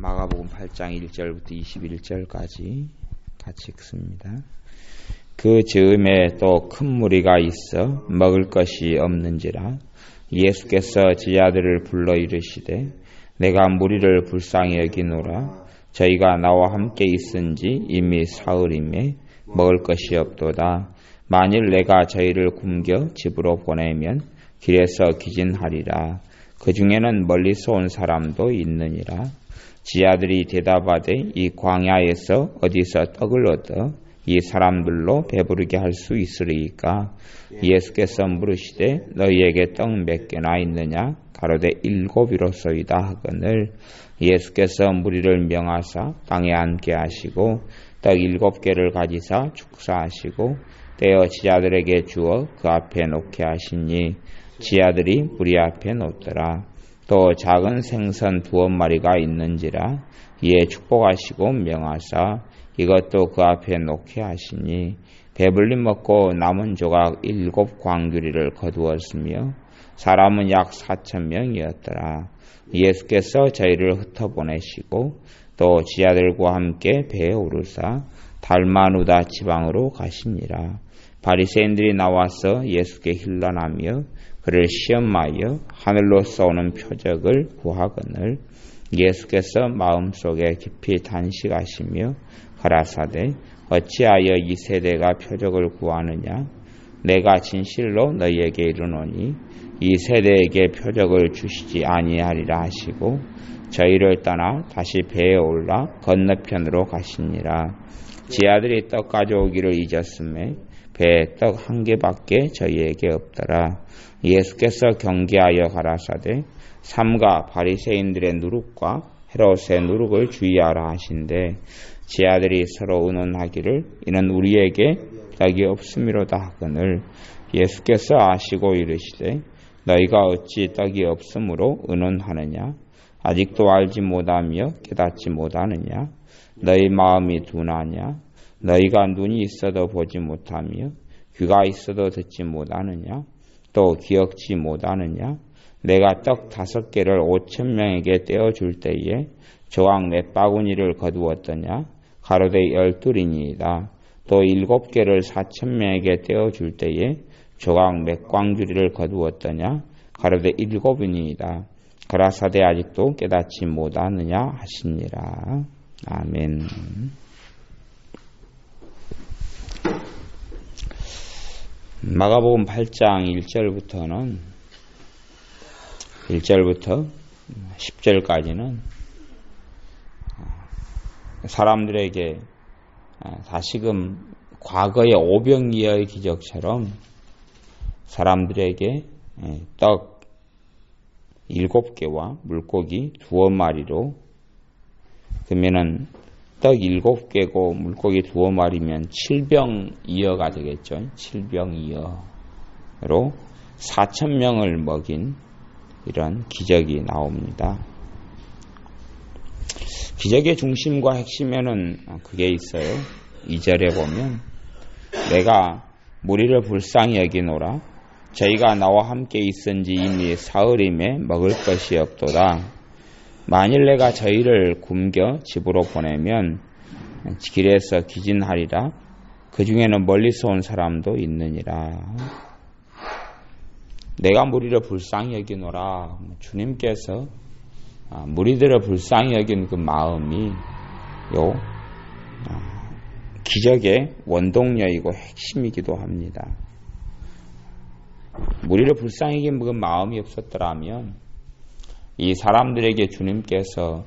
마가복음 8장 1절부터 21절까지 같이 읽습니다. 그 즈음에 또 큰 무리가 있어 먹을 것이 없는지라 예수께서 제자들을 불러 이르시되 내가 무리를 불쌍히 여기노라. 저희가 나와 함께 있은지 이미 사흘임에 먹을 것이 없도다. 만일 내가 저희를 굶겨 집으로 보내면 길에서 기진하리라. 그 중에는 멀리서 온 사람도 있느니라. 지아들이 대답하되 이 광야에서 어디서 떡을 얻어 이 사람들로 배부르게 할 수 있으리이까? 예수께서 물으시되 너희에게 떡 몇 개나 있느냐? 가로되 7이로소이다 하거늘 예수께서 무리를 명하사 땅에 앉게 하시고 떡 7개를 가지사 축사하시고 떼어 지아들에게 주어 그 앞에 놓게 하시니 지아들이 무리 앞에 놓더라. 또 작은 생선 2마리가 있는지라 이에 축복하시고 명하사 이것도 그 앞에 놓게 하시니 배불리 먹고 남은 조각 7광주리를 거두었으며 사람은 약 4,000명이었더라. 예수께서 저희를 흩어보내시고 또 지아들과 함께 배에 오르사 달마누다 지방으로 가시니라. 바리새인들이 나와서 예수께 힐난하며 그를 시험하여 하늘로서 오는 표적을 구하거늘 예수께서 마음속에 깊이 단식하시며 가라사대 어찌하여 이 세대가 표적을 구하느냐? 내가 진실로 너희에게 이르노니 이 세대에게 표적을 주시지 아니하리라 하시고 저희를 떠나 다시 배에 올라 건너편으로 가시니라. 지아들이 떡 가져오기를 잊었음에 배에 떡 1개밖에 저희에게 없더라. 예수께서 경계하여 가라사대 삼가 바리새인들의 누룩과 헤롯의 누룩을 주의하라 하신대 지아들이 서로 의논하기를 이는 우리에게 떡이 없음이로다 하거늘 예수께서 아시고 이르시되 너희가 어찌 떡이 없음으로 의논하느냐? 아직도 알지 못하며 깨닫지 못하느냐? 너희 마음이 둔하냐? 너희가 눈이 있어도 보지 못하며 귀가 있어도 듣지 못하느냐? 또 기억지 못하느냐? 내가 떡 5개를 5,000명에게 떼어줄 때에 조각 몇 바구니를 거두었더냐? 가로되 12이니이다. 또 7개를 4,000명에게 떼어줄 때에 조각 몇 광주리를 거두었더냐? 가로되 7이니이다. 가라사대 아직도 깨닫지 못하느냐 하시니라. 아멘. 마가복음 8장 1절부터 10절까지는 사람들에게 다시금 과거의 오병이어의 기적처럼 사람들에게 떡 7개와 물고기 2마리로 그러면은 떡 7개고 물고기 2마리면 7병이어가 되겠죠. 7병이어로 4,000명을 먹인 이런 기적이 나옵니다. 기적의 중심과 핵심에는 그게 있어요. 2절에 보면 내가 무리를 불쌍히 여기노라. 저희가 나와 함께 있은지 이미 사흘임에 먹을 것이 없도다. 만일 내가 저희를 굶겨 집으로 보내면 길에서 기진하리라. 그 중에는 멀리서 온 사람도 있느니라. 내가 무리를 불쌍히 여기노라. 주님께서 무리들을 불쌍히 여긴 그 마음이 기적의 원동력이고 핵심이기도 합니다. 무리를 불쌍히 여긴 그 마음이 없었더라면 이 사람들에게 주님께서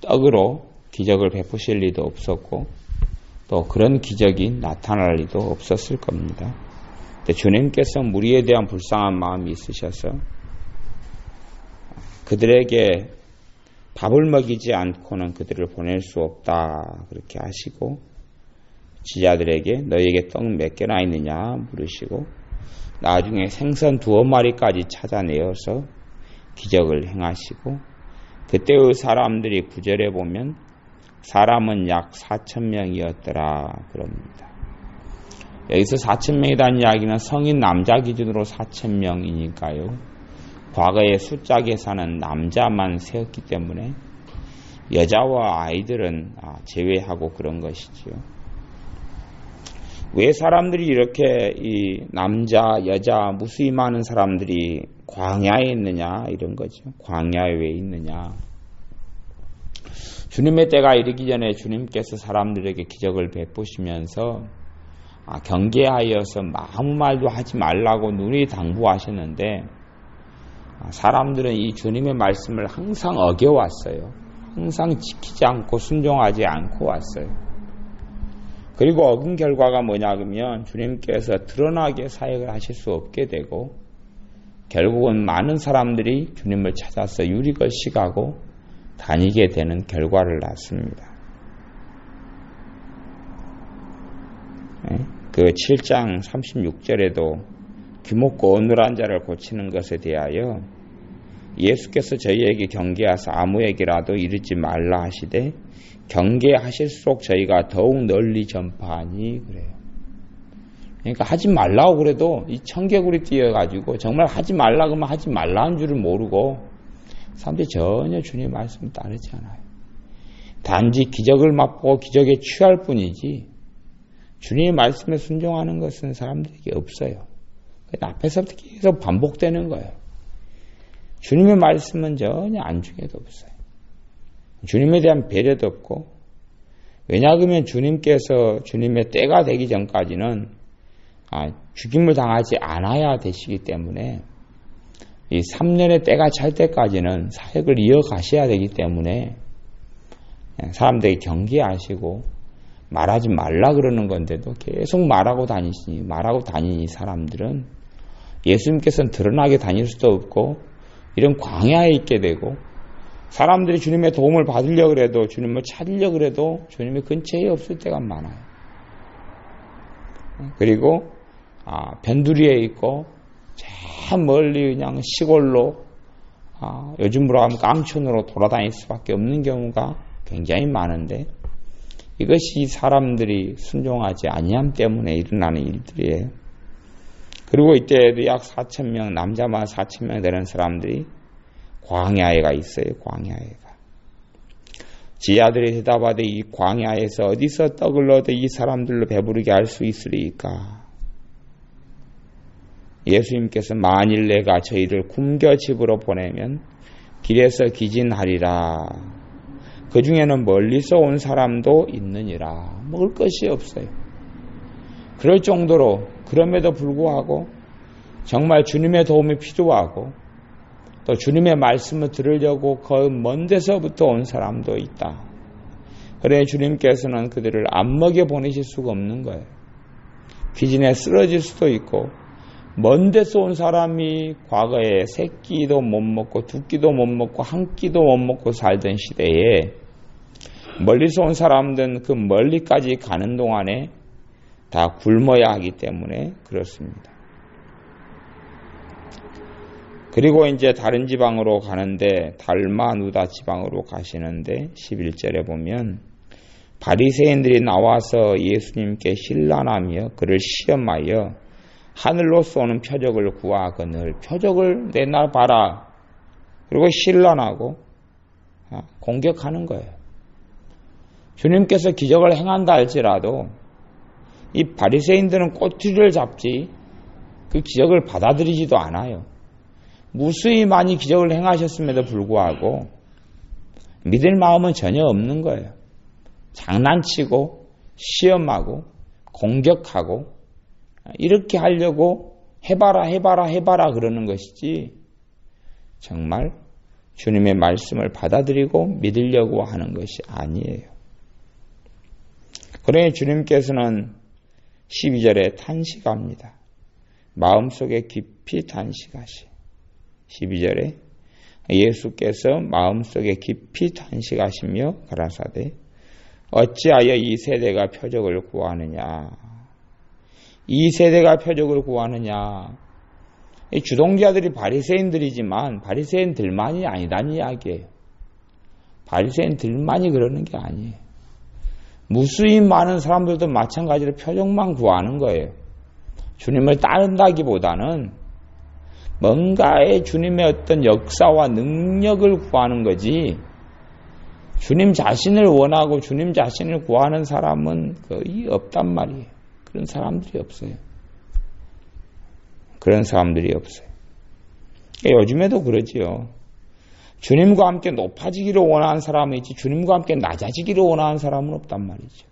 떡으로 기적을 베푸실 리도 없었고 또 그런 기적이 나타날 리도 없었을 겁니다. 근데 주님께서 무리에 대한 불쌍한 마음이 있으셔서 그들에게 밥을 먹이지 않고는 그들을 보낼 수 없다 그렇게 하시고 지자들에게 너희에게 떡 몇 개나 있느냐 물으시고 나중에 생선 2마리까지 찾아내어서 기적을 행하시고 그때의 사람들이 9절에 보면 사람은 약 4,000명이었더라 그럽니다. 여기서 4,000명이라는 이야기는 성인 남자 기준으로 4,000명이니까요. 과거에 숫자 계산은 남자만 세었기 때문에 여자와 아이들은 제외하고 그런 것이지요. 왜 사람들이 이렇게 이 남자, 여자, 무수히 많은 사람들이 광야에 있느냐 이런 거죠. 광야에 왜 있느냐. 주님의 때가 이르기 전에 주님께서 사람들에게 기적을 베푸시면서 경계하여서 아무 말도 하지 말라고 눈이 당부하셨는데 사람들은 이 주님의 말씀을 항상 어겨왔어요. 항상 지키지 않고 순종하지 않고 왔어요. 그리고 어긴 결과가 뭐냐 그러면 주님께서 드러나게 사역을 하실 수 없게 되고 결국은 많은 사람들이 주님을 찾아서 유리걸식하고 다니게 되는 결과를 낳습니다. 그 7장 36절에도 귀먹고 어눌한 자를 고치는 것에 대하여 예수께서 저희에게 경계하사 아무에게라도 이르지 말라 하시되 경계하실수록 저희가 더욱 널리 전파하니 그래요. 그러니까 하지 말라고 그래도 이 청개구리 띄어가지고 정말 하지 말라 그러면 하지 말라는 줄을 모르고 사람들이 전혀 주님의 말씀을 따르지 않아요. 단지 기적을 맛보고 기적에 취할 뿐이지 주님의 말씀에 순종하는 것은 사람들에게 없어요. 앞에서부터 계속 반복되는 거예요. 주님의 말씀은 전혀 안중에도 없어요. 주님에 대한 배려도 없고 왜냐하면 주님께서 주님의 때가 되기 전까지는 죽임을 당하지 않아야 되시기 때문에 이 3년의 때가 찰 때까지는 사역을 이어가셔야 되기 때문에 사람들이 경계하시고 말하지 말라 그러는 건데도 계속 말하고 다니니 사람들은 예수님께서는 드러나게 다닐 수도 없고 이런 광야에 있게 되고 사람들이 주님의 도움을 받으려고 해도 주님을 찾으려고 해도 주님의 근처에 없을 때가 많아요. 그리고 변두리에 있고 저 멀리 그냥 시골로 요즘으로 하면 깡촌으로 돌아다닐 수밖에 없는 경우가 굉장히 많은데 이것이 사람들이 순종하지 아니함 때문에 일어나는 일들이에요. 그리고 이때에도 약 4,000명, 남자만 4,000명 되는 사람들이 광야에가 있어요. 광야에가. 지아들이 대답하되 이 광야에서 어디서 떡을 얻어 이 사람들로 배부르게 할 수 있으리까? 예수님께서 만일 내가 저희를 굶겨 집으로 보내면 길에서 기진하리라. 그 중에는 멀리서 온 사람도 있느니라. 먹을 것이 없어요. 그럴 정도로 그럼에도 불구하고 정말 주님의 도움이 필요하고 또 주님의 말씀을 들으려고 그 먼 데서부터 온 사람도 있다. 그래 주님께서는 그들을 안 먹여 보내실 수가 없는 거예요. 기진에 쓰러질 수도 있고 먼 데서 온 사람이 과거에 세 끼도 못 먹고 두 끼도 못 먹고 한 끼도 못 먹고 살던 시대에 멀리서 온 사람들은 그 멀리까지 가는 동안에 다 굶어야 하기 때문에 그렇습니다. 그리고 이제 다른 지방으로 가는데 달마누다 지방으로 가시는데 11절에 보면 바리새인들이 나와서 예수님께 신란하며 그를 시험하여 하늘로서 오는 표적을 구하거늘 표적을 내놔봐라. 그리고 신란하고 공격하는 거예요. 주님께서 기적을 행한다 할지라도 이 바리새인들은 꼬투리를 잡지 그 기적을 받아들이지도 않아요. 무수히 많이 기적을 행하셨음에도 불구하고 믿을 마음은 전혀 없는 거예요. 장난치고 시험하고 공격하고 이렇게 하려고 해봐라 그러는 것이지 정말 주님의 말씀을 받아들이고 믿으려고 하는 것이 아니에요. 그러니 주님께서는 12절에 탄식합니다. 마음속에 깊이 탄식하시. 12절에 예수께서 마음속에 깊이 탄식하시며 가라사대 어찌하여 이 세대가 표적을 구하느냐. 이 세대가 표적을 구하느냐. 이 주동자들이 바리새인들이지만 바리새인들만이 아니다는 이야기예요. 바리새인들만이 그러는 게 아니에요. 무수히 많은 사람들도 마찬가지로 표적만 구하는 거예요. 주님을 따른다기보다는 뭔가의 주님의 어떤 역사와 능력을 구하는 거지 주님 자신을 원하고 주님 자신을 구하는 사람은 거의 없단 말이에요. 그런 사람들이 없어요. 그런 사람들이 없어요. 요즘에도 그러지요. 주님과 함께 높아지기를 원하는 사람은 있지 주님과 함께 낮아지기를 원하는 사람은 없단 말이죠.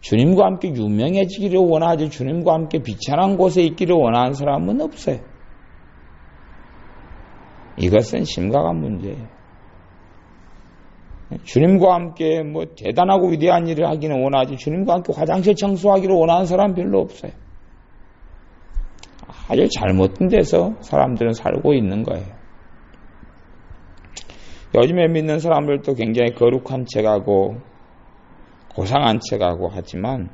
주님과 함께 유명해지기를 원하지 주님과 함께 비천한 곳에 있기를 원하는 사람은 없어요. 이것은 심각한 문제예요. 주님과 함께 뭐 대단하고 위대한 일을 하기는 원하지 주님과 함께 화장실 청소하기를 원하는 사람 별로 없어요. 아주 잘못된 데서 사람들은 살고 있는 거예요. 요즘에 믿는 사람들도 굉장히 거룩한 척하고 고상한 척하고 하지만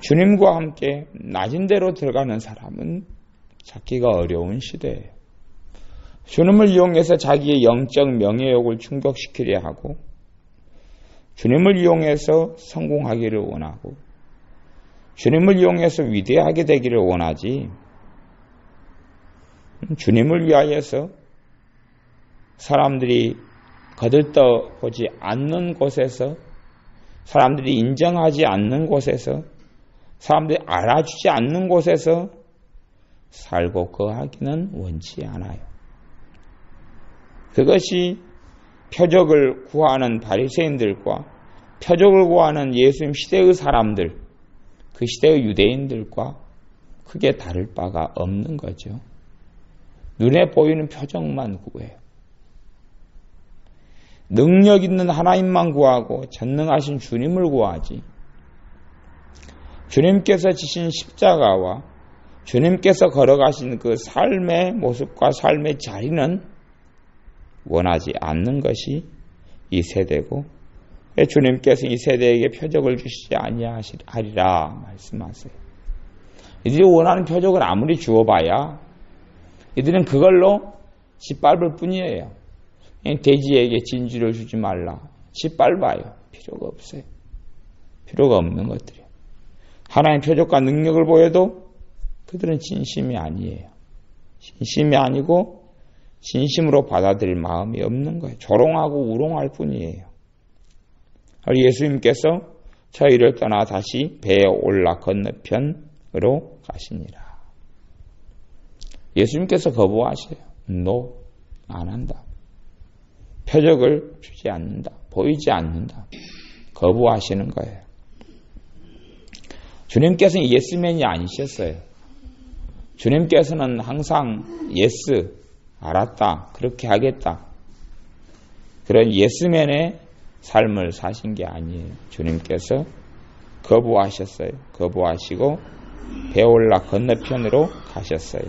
주님과 함께 낮은 데로 들어가는 사람은 찾기가 어려운 시대예요. 주님을 이용해서 자기의 영적 명예욕을 충족시키려 하고 주님을 이용해서 성공하기를 원하고 주님을 이용해서 위대하게 되기를 원하지 주님을 위하여서 사람들이 거들떠보지 않는 곳에서 사람들이 인정하지 않는 곳에서 사람들이 알아주지 않는 곳에서 살고 거하기는 원치 않아요. 그것이 표적을 구하는 바리새인들과 표적을 구하는 예수님 시대의 사람들, 그 시대의 유대인들과 크게 다를 바가 없는 거죠. 눈에 보이는 표적만 구해요. 능력 있는 하나님만 구하고 전능하신 주님을 구하지. 주님께서 지신 십자가와 주님께서 걸어가신 그 삶의 모습과 삶의 자리는 원하지 않는 것이 이 세대고 주님께서 이 세대에게 표적을 주시지 아니하리라 말씀하세요. 이들이 원하는 표적을 아무리 주어봐야 이들은 그걸로 짓밟을 뿐이에요. 돼지에게 진주를 주지 말라. 짓밟아요. 필요가 없어요. 필요가 없는 것들이에요. 하나님의 표적과 능력을 보여도 그들은 진심이 아니에요. 진심이 아니고 진심으로 받아들일 마음이 없는 거예요. 조롱하고 우롱할 뿐이에요. 예수님께서 저희를 떠나 다시 배에 올라 건너편으로 가시니라. 예수님께서 거부하셔요. No, 안 한다. 표적을 주지 않는다. 보이지 않는다. 거부하시는 거예요. 주님께서는 예스맨이 아니셨어요. 주님께서는 항상 예스, 알았다, 그렇게 하겠다. 그런 예스맨의 삶을 사신 게 아니에요. 주님께서 거부하셨어요. 거부하시고 배 올라 건너편으로 가셨어요.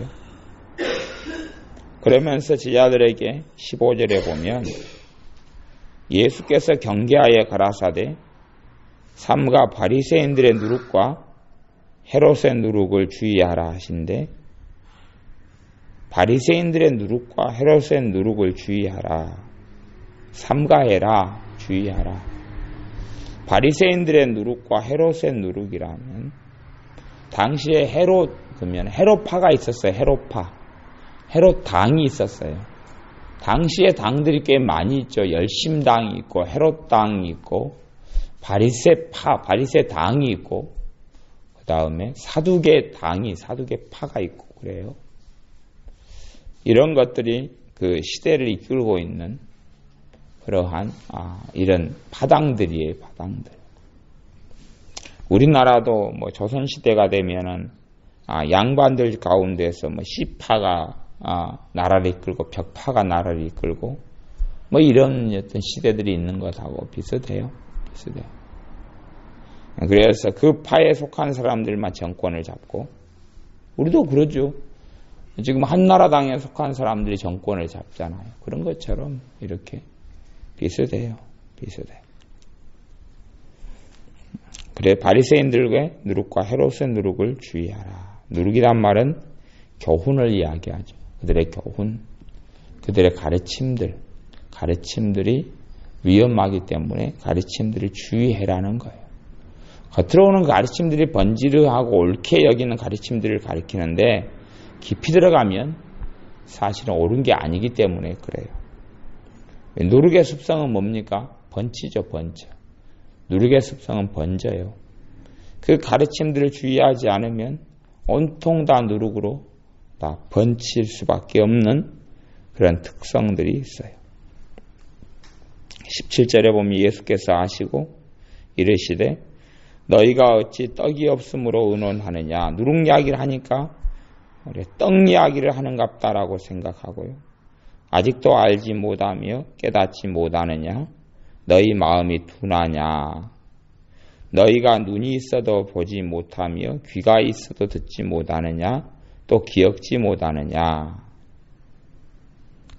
그러면서 제자들에게 15절에 보면 예수께서 경계하여 가라사대 삼가 바리새인들의 누룩과 헤롯의 누룩을 주의하라 하신데 바리새인들의 누룩과 헤롯의 누룩을 주의하라. 삼가해라. 주의하라. 바리새인들의 누룩과 헤롯의 누룩이라면 당시에 헤롯 그러면 헤롯파가 있었어요. 헤롯파. 헤롯 당이 있었어요. 당시에 당들이 꽤 많이 있죠. 열심당이 있고 헤롯 당이 있고 바리새파, 바리새 당이 있고 그 다음에 사두개 당이, 사두개 파가 있고 그래요. 이런 것들이 그 시대를 이끌고 있는 그러한 이런 파당들이에요. 파당들. 우리나라도 뭐 조선시대가 되면은 양반들 가운데서 뭐 시파가 나라를 이끌고 벽파가 나라를 이끌고 뭐 이런 어떤 시대들이 있는 것하고 비슷해요. 비슷해요. 그래서 그 파에 속한 사람들만 정권을 잡고 우리도 그러죠. 지금 한나라당에 속한 사람들이 정권을 잡잖아요. 그런 것처럼 이렇게 비슷해요. 비슷해요. 그래 바리새인들의 누룩과 헤롯의 누룩을 주의하라. 누룩이란 말은 교훈을 이야기하죠. 그들의 교훈, 그들의 가르침들이 위험하기 때문에 가르침들을 주의해라는 거예요. 겉으로는 가르침들이 번지르하고 옳게 여기는 가르침들을 가르치는데 깊이 들어가면 사실은 옳은 게 아니기 때문에 그래요. 누룩의 습성은 뭡니까? 번치죠, 번쳐. 누룩의 습성은 번져요. 그 가르침들을 주의하지 않으면 온통 다 누룩으로 다 번칠 수밖에 없는 그런 특성들이 있어요. 17절에 보면 예수께서 하시고 이르시되 너희가 어찌 떡이 없으므로 의논하느냐. 누룩 이야기를 하니까 떡 이야기를 하는갑다라고 생각하고요. 아직도 알지 못하며 깨닫지 못하느냐. 너희 마음이 둔하냐. 너희가 눈이 있어도 보지 못하며 귀가 있어도 듣지 못하느냐. 또 기억지 못하느냐.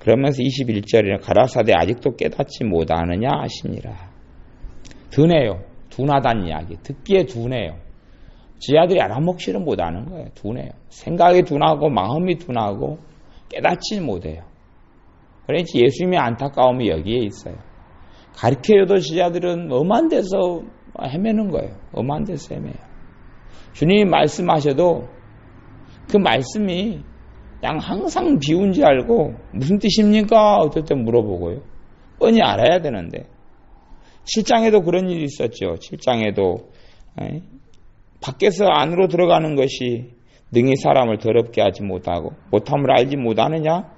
그러면서 21절에는 가라사대 아직도 깨닫지 못하느냐 하시니라. 둔해요. 둔하다는 이야기. 듣기에 둔해요. 지하들이 알아먹지를 못하는 거예요. 둔해요. 생각이 둔하고 마음이 둔하고 깨닫지 못해요. 그러니까 예수님의 안타까움이 여기에 있어요. 가르쳐줘도 지하들은 엄한 데서 헤매는 거예요. 엄한 데서 헤매요. 주님이 말씀하셔도 그 말씀이 그냥 항상 비운 줄 알고 무슨 뜻입니까? 어떨 때 물어보고요. 뻔히 알아야 되는데 7장에도 그런 일이 있었죠. 7장에도 밖에서 안으로 들어가는 것이 능히 사람을 더럽게 하지 못하고 못함을 알지 못하느냐?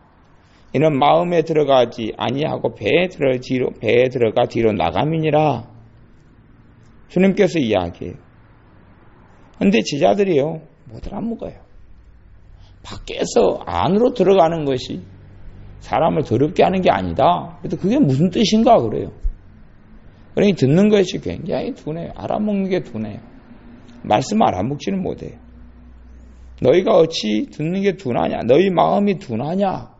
이는 마음에 들어가지 아니하고 배에 들어가 뒤로 나감이니라. 주님께서 이야기해요. 그런데 제자들이요. 뭐들 안 먹어요. 밖에서 안으로 들어가는 것이 사람을 더럽게 하는 게 아니다. 그래서 그게 무슨 뜻인가 그래요. 그러니 듣는 것이 굉장히 둔해요. 알아먹는 게 둔해요. 말씀 알아먹지는 못해요. 너희가 어찌 듣는 게 둔하냐? 너희 마음이 둔하냐?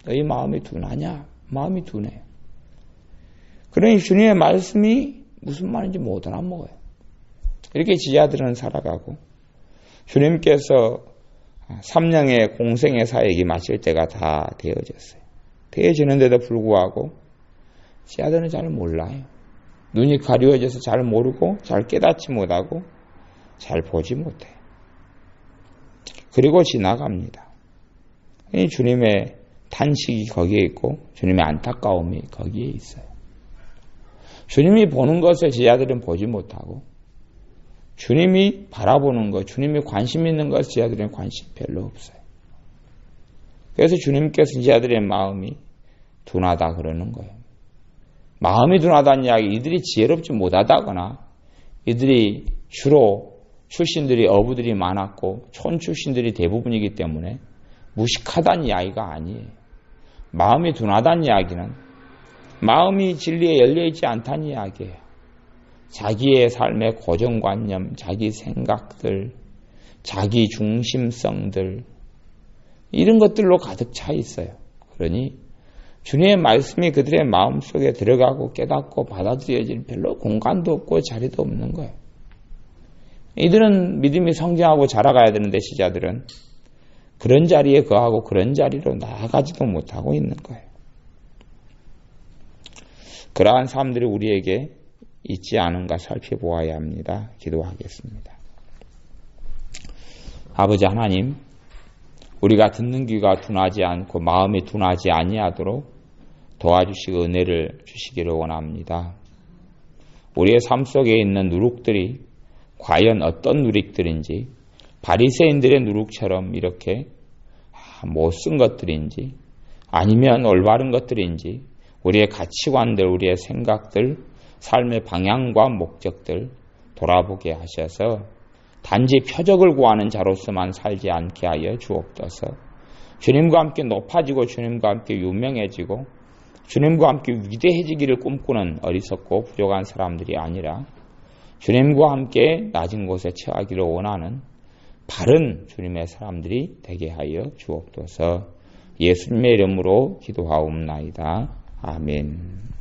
너희 마음이 둔하냐? 마음이 둔해요. 그러니 주님의 말씀이 무슨 말인지 못 알아먹어요. 이렇게 지자들은 살아가고 주님께서 3년의 공생의 사역이 마칠 때가 다 되어졌어요. 되어지는데도 불구하고 지자들은 잘 몰라요. 눈이 가려워져서 잘 모르고 잘 깨닫지 못하고 잘 보지 못해요. 그리고 지나갑니다. 주님의 탄식이 거기에 있고 주님의 안타까움이 거기에 있어요. 주님이 보는 것을 지자들은 보지 못하고 주님이 바라보는 것, 주님이 관심 있는 것을 지자들은 관심 별로 없어요. 그래서 주님께서 지자들의 마음이 둔하다 그러는 거예요. 마음이 둔하다는 이야기, 이들이 지혜롭지 못하다거나 이들이 주로 출신들이 어부들이 많았고 촌 출신들이 대부분이기 때문에 무식하다는 이야기가 아니에요. 마음이 둔하다는 이야기는 마음이 진리에 열려있지 않다는 이야기예요. 자기의 삶의 고정관념, 자기 생각들, 자기 중심성들 이런 것들로 가득 차 있어요. 그러니 주님의 말씀이 그들의 마음속에 들어가고 깨닫고 받아들여질 별로 공간도 없고 자리도 없는 거예요. 이들은 믿음이 성장하고 자라가야 되는데 시자들은 그런 자리에 거하고 그런 자리로 나아가지도 못하고 있는 거예요. 그러한 사람들이 우리에게 있지 않은가 살펴보아야 합니다. 기도하겠습니다. 아버지 하나님, 우리가 듣는 귀가 둔하지 않고 마음이 둔하지 아니하도록 도와주시고 은혜를 주시기를 원합니다. 우리의 삶 속에 있는 누룩들이 과연 어떤 누룩들인지 바리새인들의 누룩처럼 이렇게 못 쓴 것들인지 아니면 올바른 것들인지 우리의 가치관들, 우리의 생각들, 삶의 방향과 목적들 돌아보게 하셔서 단지 표적을 구하는 자로서만 살지 않게 하여 주옵소서. 주님과 함께 높아지고 주님과 함께 유명해지고 주님과 함께 위대해지기를 꿈꾸는 어리석고 부족한 사람들이 아니라 주님과 함께 낮은 곳에 처하기를 원하는 바른 주님의 사람들이 되게 하여 주옵소서. 예수님의 이름으로 기도하옵나이다. 아멘.